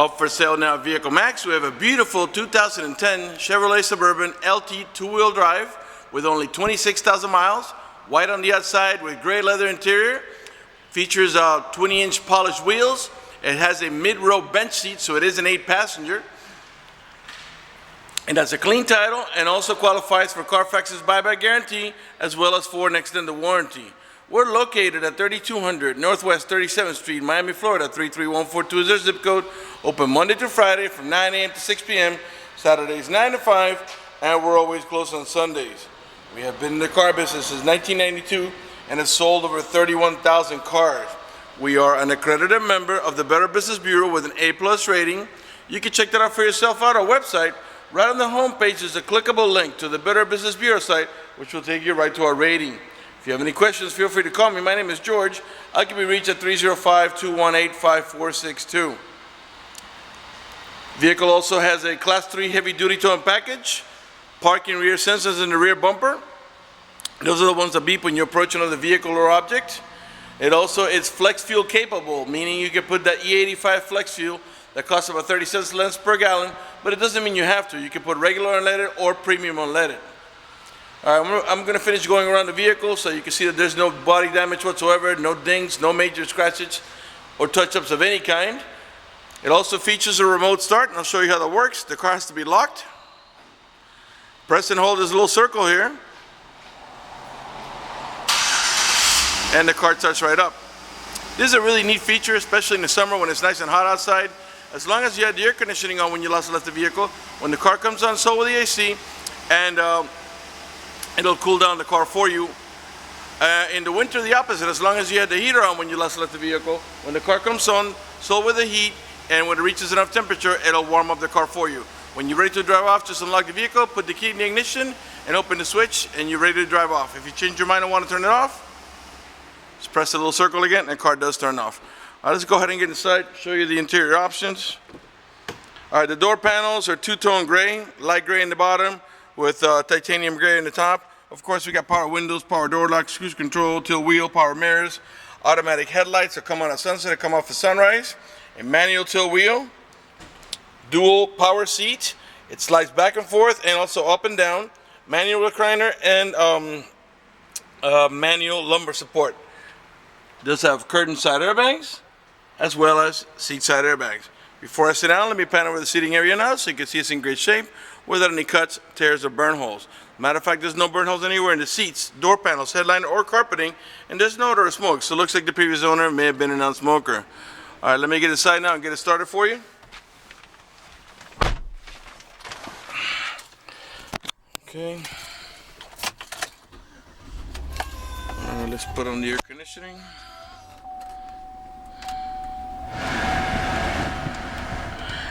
Up for sale now at Vehiclemax, we have a beautiful 2010 Chevrolet Suburban LT two-wheel drive with only 26,000 miles, white on the outside with gray leather interior, features 20-inch polished wheels. It has a mid-row bench seat, so it is an 8-passenger. It has a clean title and also qualifies for Carfax's buyback guarantee as well as for an extended warranty. We're located at 3200 Northwest 37th Street, Miami, Florida, 33142 zip code. Open Monday to Friday from 9 a.m. to 6 p.m., Saturdays 9 to 5, and we're always closed on Sundays. We have been in the car business since 1992 and have sold over 31,000 cars. We are an accredited member of the Better Business Bureau with an A+ rating. You can check that out for yourself on our website. Right on the home page is a clickable link to the Better Business Bureau site, which will take you right to our rating. If you have any questions, feel free to call me. My name is George. I can be reached at 305-218-5462. Vehicle also has a Class 3 heavy-duty towing package, parking rear sensors in the rear bumper. Those are the ones that beep when you're approaching another vehicle or object. It also is flex fuel capable, meaning you can put that E85 flex fuel that costs about 30 cents less per gallon, but it doesn't mean you have to. You can put regular unleaded or premium unleaded. All right, I'm going to finish going around the vehicle so you can see that there's no body damage whatsoever, no dings, no major scratches or touch-ups of any kind. It also features a remote start, and I'll show you how that works. The car has to be locked. Press and hold this little circle here, and the car starts right up. This is a really neat feature, especially in the summer when it's nice and hot outside. As long as you had the air conditioning on when you last left the vehicle, when the car comes on, so will the AC, and it'll cool down the car for you. In the winter, the opposite. As long as you had the heater on when you last left the vehicle, when the car comes on, so will the heat, and when it reaches enough temperature, it'll warm up the car for you. When you're ready to drive off, just unlock the vehicle, put the key in the ignition, and open the switch, and you're ready to drive off. If you change your mind and want to turn it off, just press the little circle again, and the car does turn off. All right, let's go ahead and get inside, show you the interior options. All right, the door panels are two-tone gray, light gray in the bottom with titanium gray in the top. Of course, we got power windows, power door locks, cruise control, tilt wheel, power mirrors, automatic headlights that come on at sunset, that come off at sunrise, a manual tilt wheel, dual power seat. It slides back and forth and also up and down, manual recliner, and manual lumbar support. It does have curtain side airbags as well as seat side airbags. Before I sit down, let me pan over the seating area now so you can see it's in great shape without any cuts, tears, or burn holes. Matter of fact, there's no burn holes anywhere in the seats, door panels, headliner, or carpeting, and there's no odor of smoke, so it looks like the previous owner may have been a non-smoker. All right, let me get inside now and get it started for you. Okay. All right, let's put on the air conditioning.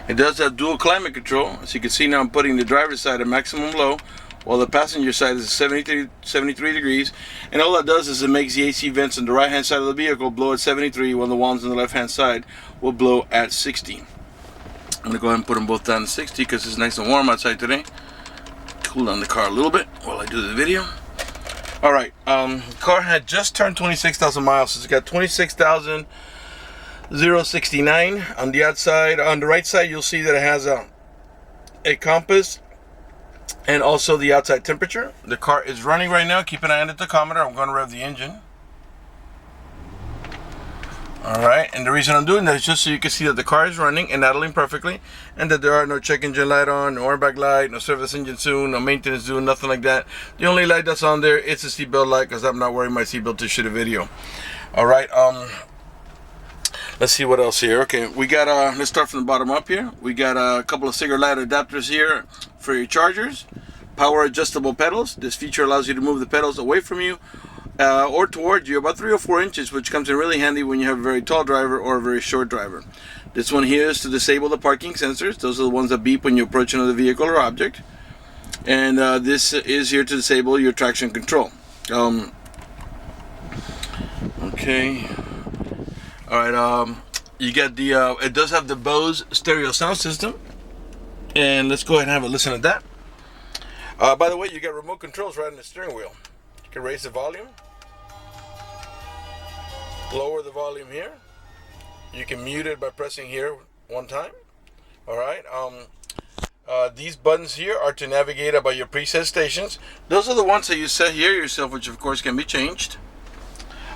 It does have dual climate control. As you can see now, I'm putting the driver's side at maximum low, while the passenger side is 73 degrees. And all that does is it makes the AC vents on the right hand side of the vehicle blow at 73, while the ones on the left hand side will blow at 60. I'm going to go ahead and put them both down to 60 because it's nice and warm outside today. Cool down the car a little bit while I do the video. All right, the car had just turned 26,000 miles. So it's got 26,069 on the outside. On the right side, you'll see that it has a compass and also the outside temperature. The car is running right now. Keep an eye on the tachometer. I'm going to rev the engine. All right, and the reason I'm doing that is just so you can see that the car is running and idling perfectly, and that there are no check engine light on, no airbag light, no service engine soon, no maintenance due, nothing like that. The only light that's on there is the seatbelt light because I'm not wearing my seatbelt to shoot a video. All right, let's see what else here. Okay, we got let's start from the bottom up here. We got a couple of cigarette light adapters here for your chargers. Power adjustable pedals. This feature allows you to move the pedals away from you or towards you about 3 or 4 inches, which comes in really handy when you have a very tall driver or a very short driver. This one here is to disable the parking sensors. Those are the ones that beep when you approach another vehicle or object. And this is here to disable your traction control. Okay. All right. You got the. It does have the Bose stereo sound system, and let's go ahead and have a listen to that. By the way, you got remote controls right on the steering wheel. You can raise the volume, lower the volume here. You can mute it by pressing here one time. All right. These buttons here are to navigate about your preset stations. Those are the ones that you set here yourself, which of course can be changed.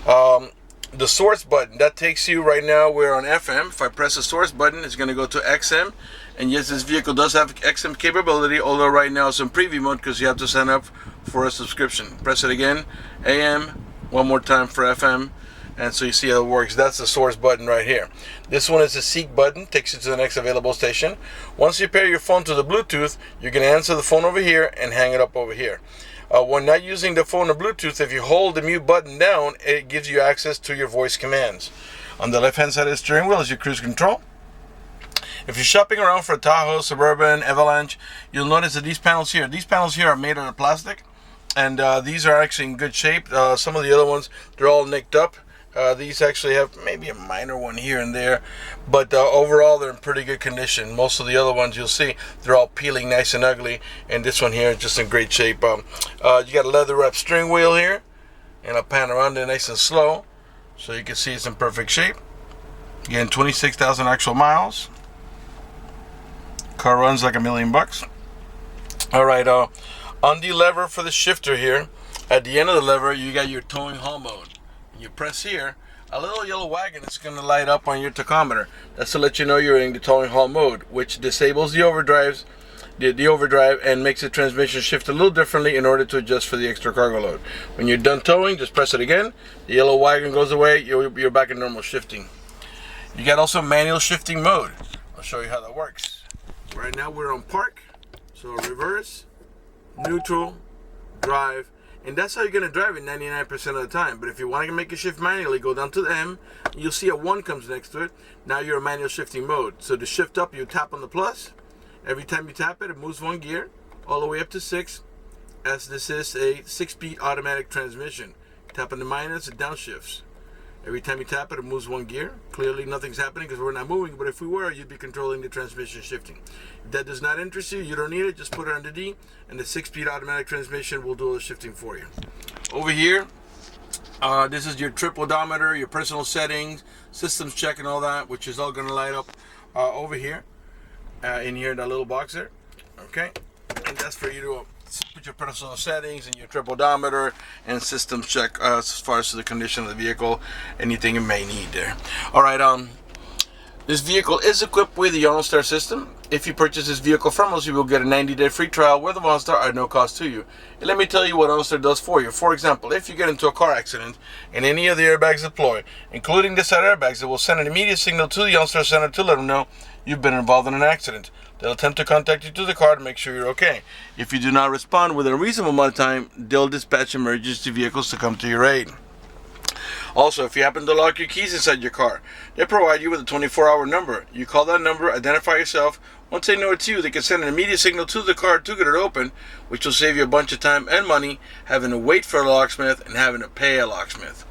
The source button, that takes you right now, we're on FM. If I press the source button, it's going to go to XM. And yes, this vehicle does have XM capability, although right now it's in preview mode because you have to sign up for a subscription. Press it again, AM, one more time for FM. And so you see how it works. That's the source button right here. This one is the seek button, takes you to the next available station. Once you pair your phone to the Bluetooth, you're going to answer the phone over here and hang it up over here. When not using the phone or Bluetooth, if you hold the mute button down, it gives you access to your voice commands. On the left hand side of the steering wheel is your cruise control. If you're shopping around for a Tahoe, Suburban, Avalanche, you'll notice that these panels here are made out of plastic, and these are actually in good shape. Some of the other ones, they're all nicked up. These actually have maybe a minor one here and there, but overall they're in pretty good condition. Most of the other ones you'll see, they're all peeling nice and ugly, and this one here is just in great shape. You got a leather wrapped steering wheel here, and I'll pan around it nice and slow so you can see it's in perfect shape. Again, 26,000 actual miles. Car runs like $1 million. All right, on the lever for the shifter here, at the end of the lever you got your towing haul mode. You press here, a little yellow wagon is going to light up on your tachometer. That's to let you know you're in the towing haul mode, which disables the overdrive and makes the transmission shift a little differently in order to adjust for the extra cargo load. When you're done towing, just press it again. The yellow wagon goes away. You're back in normal shifting. You got also manual shifting mode. I'll show you how that works. Right now we're on park, so reverse, neutral, drive. And that's how you're going to drive it 99% of the time. But if you want to make a shift manually, go down to the M. You'll see a 1 comes next to it. Now you're in manual shifting mode. So to shift up, you tap on the plus. Every time you tap it, it moves 1 gear all the way up to 6. As this is a 6-speed automatic transmission. Tap on the minus, it downshifts. Every time you tap it, it moves 1 gear. Clearly nothing's happening because we're not moving, but if we were, you'd be controlling the transmission shifting. If that does not interest you, you don't need it, just put it under D, and the 6-speed automatic transmission will do all the shifting for you. Over here, this is your trip odometer, your personal settings, systems check and all that, which is all going to light up over here, in here in that little box there. Okay, and that's for you to put your personal settings and your trip odometer and systems check as far as the condition of the vehicle, anything you may need there. All right, this vehicle is equipped with the OnStar system. If you purchase this vehicle from us, you will get a 90-day free trial with OnStar at no cost to you. And let me tell you what OnStar does for you. For example, if you get into a car accident and any of the airbags deploy, including the side airbags, it will send an immediate signal to the OnStar center to let them know you've been involved in an accident. They'll attempt to contact you to the car to make sure you're okay. If you do not respond within a reasonable amount of time, they'll dispatch emergency vehicles to come to your aid. Also, if you happen to lock your keys inside your car, they provide you with a 24-hour number. You call that number, identify yourself. Once they know it's you, they can send an immediate signal to the car to get it open, which will save you a bunch of time and money having to wait for a locksmith and having to pay a locksmith.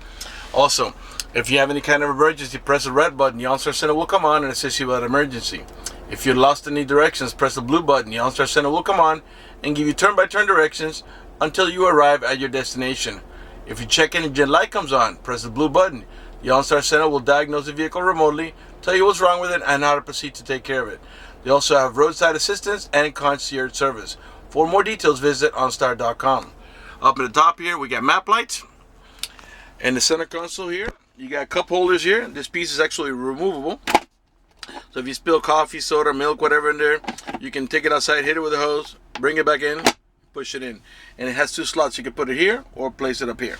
Also, if you have any kind of emergency, press the red button. The OnStar Center will come on and assist you with that emergency. If you're lost in any directions, press the blue button. The OnStar Center will come on and give you turn-by-turn directions until you arrive at your destination. If your check engine light comes on, press the blue button. The OnStar Center will diagnose the vehicle remotely, tell you what's wrong with it, and how to proceed to take care of it. They also have roadside assistance and concierge service. For more details, visit OnStar.com. Up at the top here, we got map lights. And the center console here, you got cup holders here. This piece is actually removable. So if you spill coffee, soda, milk, whatever in there, you can take it outside, hit it with a hose, bring it back in, push it in. And it has 2 slots. You can put it here or place it up here.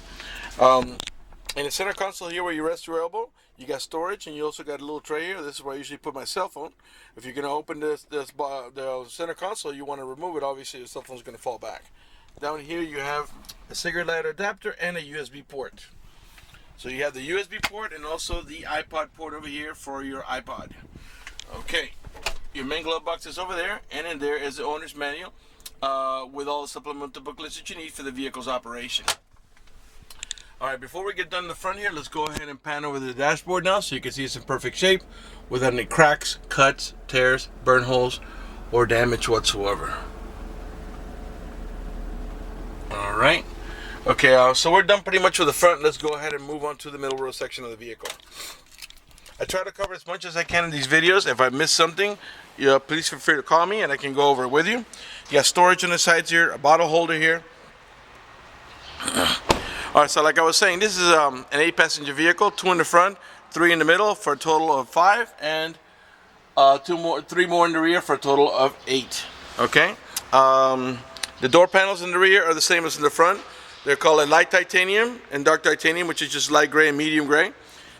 In the center console here where you rest your elbow, you got storage, and you also got a little tray here. This is where I usually put my cell phone. If you're going to open the center console, you want to remove it. Obviously, your cell phone's going to fall back. Down here you have a cigarette lighter adapter and a USB port. So you have the USB port and also the iPod port over here for your iPod. Okay, your main glove box is over there, and in there is the owner's manual with all the supplemental booklets that you need for the vehicle's operation. All right, before we get done in the front here, let's go ahead and pan over the dashboard now so you can see it's in perfect shape without any cracks, cuts, tears, burn holes, or damage whatsoever. All right. Okay, so we're done pretty much with the front. Let's go ahead and move on to the middle row section of the vehicle. I try to cover as much as I can in these videos. If I miss something, please feel free to call me and I can go over it with you. You got storage on the sides here, a bottle holder here. Alright, so like I was saying, this is an 8-passenger vehicle, 2 in the front, 3 in the middle for a total of 5, and 3 more in the rear for a total of 8. Okay? The door panels in the rear are the same as in the front. They're called a light titanium and dark titanium, which is just light gray and medium gray.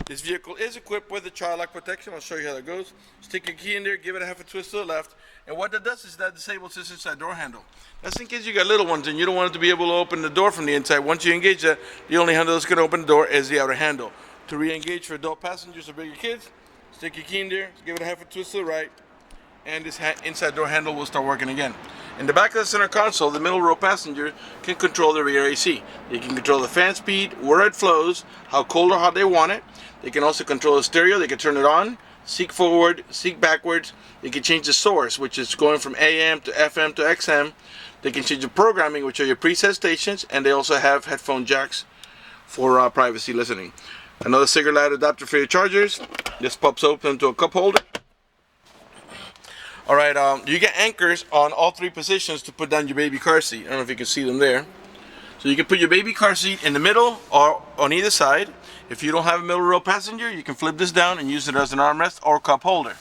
This vehicle is equipped with the child lock protection. I'll show you how that goes. Stick your key in there, give it a half a twist to the left, and what that does is that disables this inside door handle. That's in case you got little ones and you don't want it to be able to open the door from the inside. Once you engage that, the only handle that's going to open the door is the outer handle. To re-engage for adult passengers or bigger kids, stick your key in there, give it a half a twist to the right, and this inside door handle will start working again. In the back of the center console, the middle row passenger can control the rear AC. They can control the fan speed, where it flows, how cold or hot they want it. They can also control the stereo. They can turn it on, seek forward, seek backwards. They can change the source, which is going from AM to FM to XM. They can change the programming, which are your preset stations, and they also have headphone jacks for privacy listening. Another cigarette light adapter for your chargers. This pops open to a cup holder. Alright, you get anchors on all 3 positions to put down your baby car seat. I don't know if you can see them there. So you can put your baby car seat in the middle or on either side. If you don't have a middle row passenger, you can flip this down and use it as an armrest or cup holder.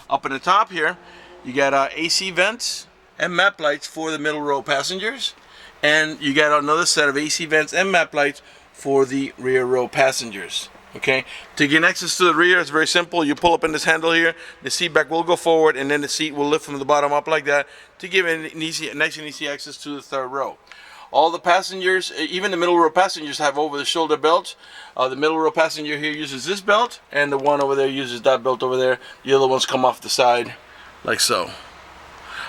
Up in the top here, you got AC vents and map lights for the middle row passengers. And you got another set of AC vents and map lights for the rear row passengers. Okay, to get access to the rear, it's very simple. You pull up in this handle here, the seat back will go forward, and then the seat will lift from the bottom up like that to give it nice and easy access to the third row. All the passengers, even the middle row passengers, have over the shoulder belts. The middle row passenger here uses this belt, and the one over there uses that belt over there. The other ones come off the side like so.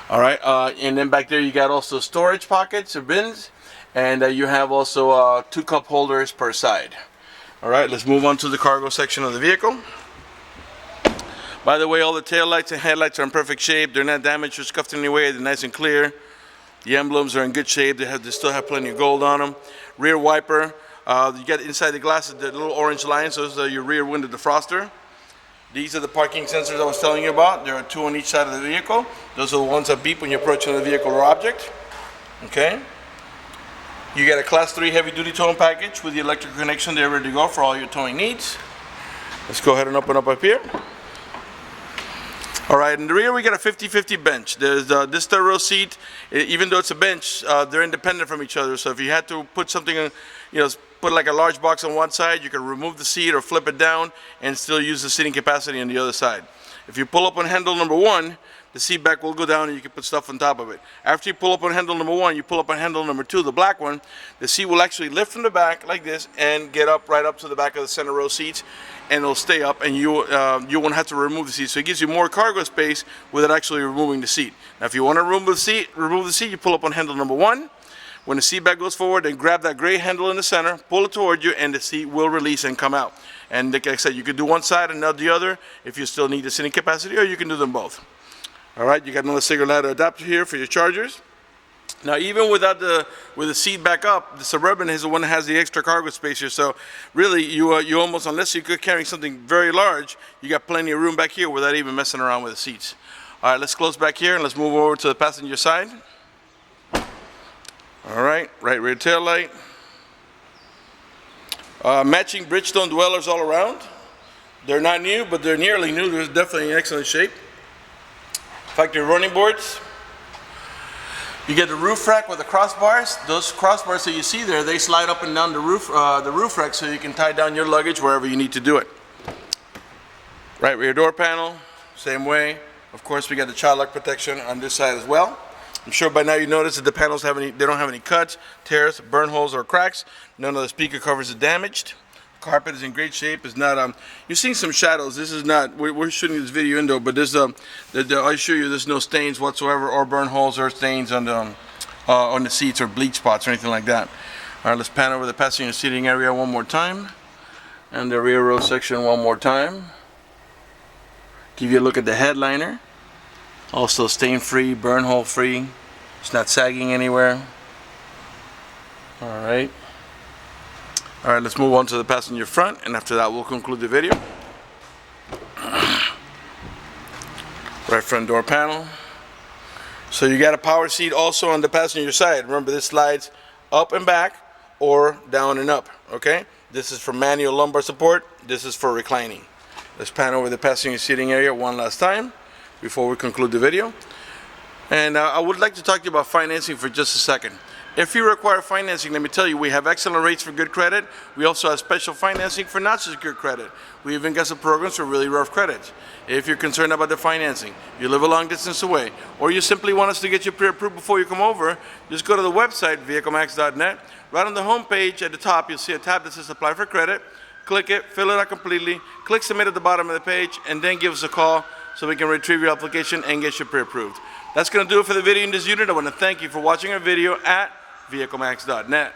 Alright, and then back there you got also storage pockets or bins, and you have also 2 cup holders per side. Alright, let's move on to the cargo section of the vehicle. By the way, all the tail lights and headlights are in perfect shape. They're not damaged or scuffed in any way. They're nice and clear. The emblems are in good shape. They still have plenty of gold on them. Rear wiper. You got inside the glasses the little orange lines. Those are your rear window defroster. These are the parking sensors I was telling you about. There are 2 on each side of the vehicle. Those are the ones that beep when you're approaching the vehicle or object. Okay. You get a Class 3 heavy-duty towing package with the electric connection there ready to go for all your towing needs. Let's go ahead and open up here. Alright, in the rear we got a 50-50 bench. There's this third row seat, even though it's a bench, they're independent from each other. So if you had to put something in, put like a large box on one side, you can remove the seat or flip it down and still use the seating capacity on the other side. If you pull up on handle number 1, the seat back will go down and you can put stuff on top of it. After you pull up on handle number 1, you pull up on handle number 2, the black one, the seat will actually lift from the back like this and get up right up to the back of the center row seats, and it'll stay up, and you won't have to remove the seat. So it gives you more cargo space without actually removing the seat. Now if you want to remove the seat, you pull up on handle number 1. When the seat back goes forward, then grab that gray handle in the center, pull it toward you, and the seat will release and come out. And like I said, you could do one side and not the other if you still need the seating capacity, or you can do them both. Alright, you got another cigarette lighter adapter here for your chargers. Now even with the seat back up, the Suburban is the one that has the extra cargo space here. So really, you almost, unless you're carrying something very large, you got plenty of room back here without even messing around with the seats. Alright, let's close back here and let's move over to the passenger side. Alright, right rear tail light. Matching Bridgestone dwellers all around. They're not new, but they're nearly new. They're definitely in excellent shape. Factory running boards. You get the roof rack with the crossbars. Those crossbars that you see there, they slide up and down the roof rack so you can tie down your luggage wherever you need to do it. Right rear door panel, same way. Of course, we got the child lock protection on this side as well. I'm sure by now you noticed that the panels don't have any cuts, tears, burn holes, or cracks. None of the speaker covers are damaged. Carpet is in great shape. It's not you're seeing some shadows. This is not, we're shooting this video indoor, but there's I assure you there's no stains whatsoever, or burn holes, or stains on the seats, or bleach spots, or anything like that. All right, let's pan over the passenger seating area one more time, and the rear row section one more time. Give you a look at the headliner. Also stain free, burn hole free. It's not sagging anywhere. All right. Alright, let's move on to the passenger front, and after that we'll conclude the video. Right front door panel. So you got a power seat also on the passenger side. Remember, this slides up and back or down and up, okay? This is for manual lumbar support. This is for reclining. Let's pan over the passenger seating area one last time before we conclude the video. And I would like to talk to you about financing for just a second. If you require financing, let me tell you, we have excellent rates for good credit. We also have special financing for not so good credit. We even got some programs for really rough credits. If you're concerned about the financing, you live a long distance away, or you simply want us to get you pre-approved before you come over, just go to the website, vehiclemax.net. Right on the home page at the top, you'll see a tab that says Apply for Credit. Click it, fill it out completely, click Submit at the bottom of the page, and then give us a call so we can retrieve your application and get you pre-approved. That's going to do it for the video in this unit. I want to thank you for watching our video at vehiclemax.net.